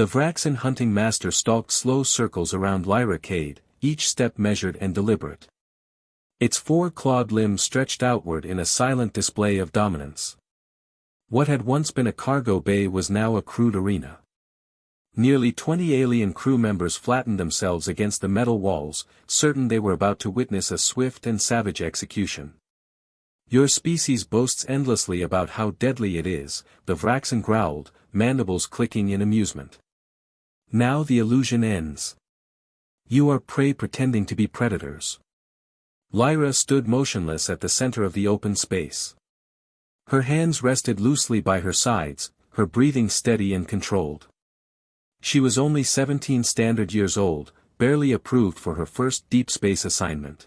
The Vraxen hunting master stalked slow circles around Lyra Cade, each step measured and deliberate. Its four-clawed limbs stretched outward in a silent display of dominance. What had once been a cargo bay was now a crude arena. Nearly 20 alien crew members flattened themselves against the metal walls, certain they were about to witness a swift and savage execution. "Your species boasts endlessly about how deadly it is," the Vraxen growled, mandibles clicking in amusement. "Now the illusion ends. You are prey pretending to be predators." Lyra stood motionless at the center of the open space. Her hands rested loosely by her sides, her breathing steady and controlled. She was only 17 standard years old, barely approved for her first deep space assignment.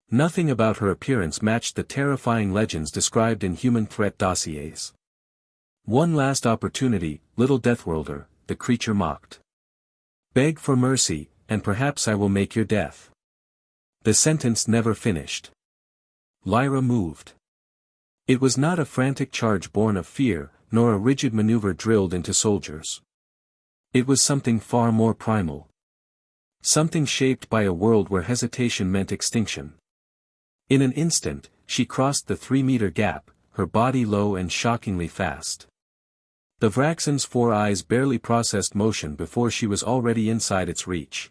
Nothing about her appearance matched the terrifying legends described in human threat dossiers. "One last opportunity, little Deathworlder," the creature mocked. "Beg for mercy, and perhaps I will make your death." The sentence never finished. Lyra moved. It was not a frantic charge born of fear, nor a rigid maneuver drilled into soldiers. It was something far more primal. Something shaped by a world where hesitation meant extinction. In an instant, she crossed the 3-meter gap, her body low and shockingly fast. The Vraxen's 4 eyes barely processed motion before she was already inside its reach.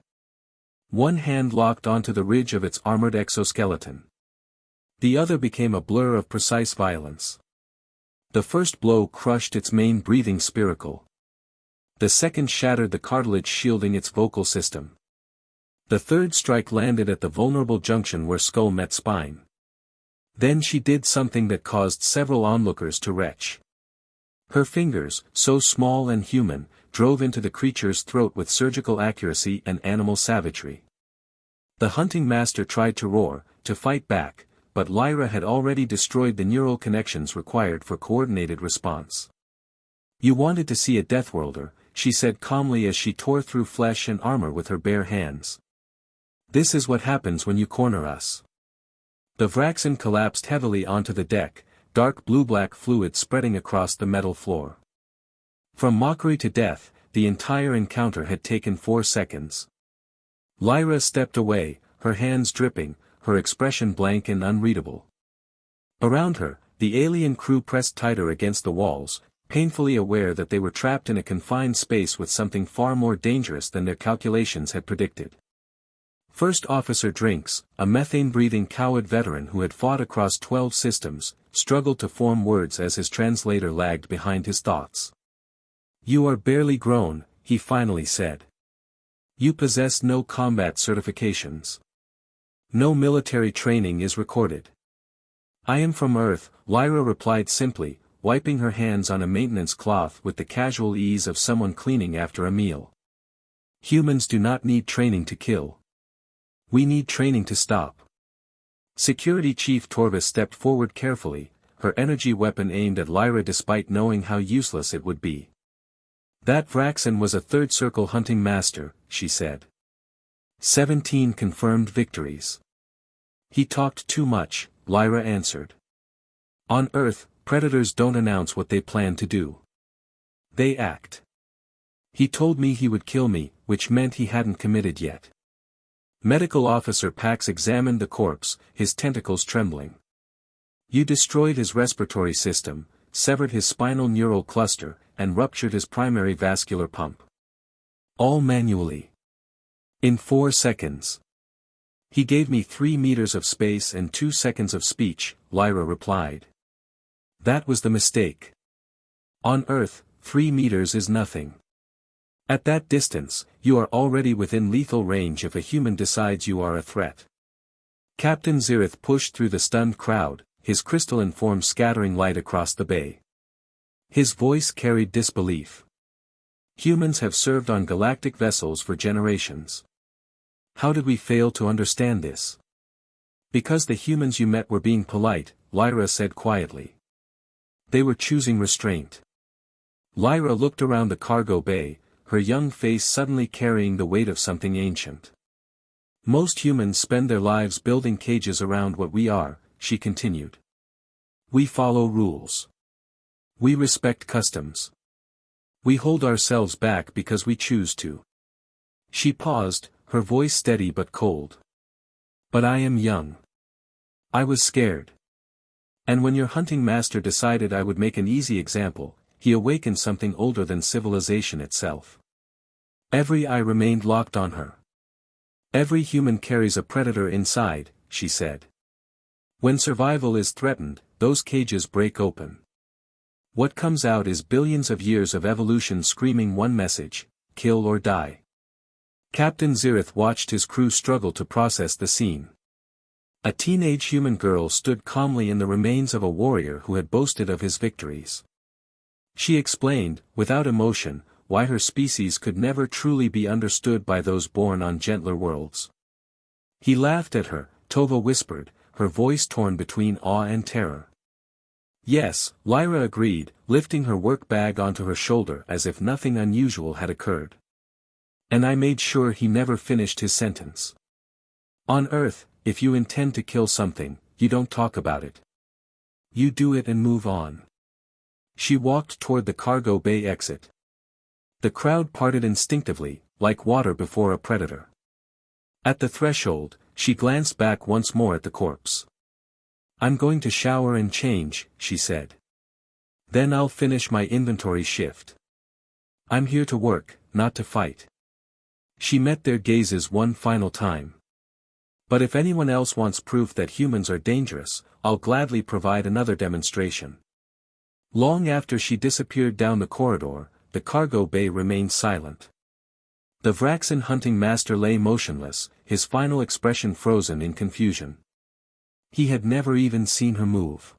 One hand locked onto the ridge of its armored exoskeleton. The other became a blur of precise violence. The first blow crushed its main breathing spiracle. The second shattered the cartilage shielding its vocal system. The third strike landed at the vulnerable junction where skull met spine. Then she did something that caused several onlookers to retch. Her fingers, so small and human, drove into the creature's throat with surgical accuracy and animal savagery. The hunting master tried to roar, to fight back, but Lyra had already destroyed the neural connections required for coordinated response. "You wanted to see a Deathworlder," she said calmly as she tore through flesh and armor with her bare hands. "This is what happens when you corner us." The Vraxen collapsed heavily onto the deck, dark blue-black fluid spreading across the metal floor. From mockery to death, the entire encounter had taken 4 seconds. Lyra stepped away, her hands dripping, her expression blank and unreadable. Around her, the alien crew pressed tighter against the walls, painfully aware that they were trapped in a confined space with something far more dangerous than their calculations had predicted. First Officer Drinks, a methane-breathing coward veteran who had fought across 12 systems, struggled to form words as his translator lagged behind his thoughts. "You are barely grown," he finally said. "You possess no combat certifications. No military training is recorded." "I am from Earth," Lyra replied simply, wiping her hands on a maintenance cloth with the casual ease of someone cleaning after a meal. "Humans do not need training to kill. We need training to stop." Security Chief Torvis stepped forward carefully, her energy weapon aimed at Lyra despite knowing how useless it would be. "That Vraxen was a third circle hunting master," she said. 17 confirmed victories. "He talked too much," Lyra answered. "On Earth, predators don't announce what they plan to do. They act. He told me he would kill me, which meant he hadn't committed yet." Medical Officer Pax examined the corpse, his tentacles trembling. "You destroyed his respiratory system, severed his spinal neural cluster, and ruptured his primary vascular pump. All manually. In 4 seconds. He gave me 3 meters of space and 2 seconds of speech," Lyra replied. "That was the mistake. On Earth, 3 meters is nothing. At that distance, you are already within lethal range if a human decides you are a threat." Captain Zirith pushed through the stunned crowd, his crystalline form scattering light across the bay. His voice carried disbelief. "Humans have served on galactic vessels for generations. How did we fail to understand this?" "Because the humans you met were being polite," Lyra said quietly. "They were choosing restraint." Lyra looked around the cargo bay, her young face suddenly carrying the weight of something ancient. "Most humans spend their lives building cages around what we are," she continued. "We follow rules. We respect customs. We hold ourselves back because we choose to. She paused, her voice steady but cold. But I am young. I was scared. And when your hunting master decided I would make an easy example, he awakened something older than civilization itself. Every eye remained locked on her. Every human carries a predator inside, she said. When survival is threatened, those cages break open. What comes out is billions of years of evolution screaming one message: kill or die. Captain Zirith watched his crew struggle to process the scene. A teenage human girl stood calmly in the remains of a warrior who had boasted of his victories. She explained, without emotion, why her species could never truly be understood by those born on gentler worlds. He laughed at her, Tova whispered, her voice torn between awe and terror. Yes, Lyra agreed, lifting her work bag onto her shoulder as if nothing unusual had occurred. And I made sure he never finished his sentence. On Earth, if you intend to kill something, you don't talk about it. You do it and move on. She walked toward the cargo bay exit. The crowd parted instinctively, like water before a predator. At the threshold, she glanced back once more at the corpse. I'm going to shower and change, she said. Then I'll finish my inventory shift. I'm here to work, not to fight. She met their gazes one final time. But if anyone else wants proof that humans are dangerous, I'll gladly provide another demonstration. Long after she disappeared down the corridor, the cargo bay remained silent. The Vraxan hunting master lay motionless, his final expression frozen in confusion. He had never even seen her move.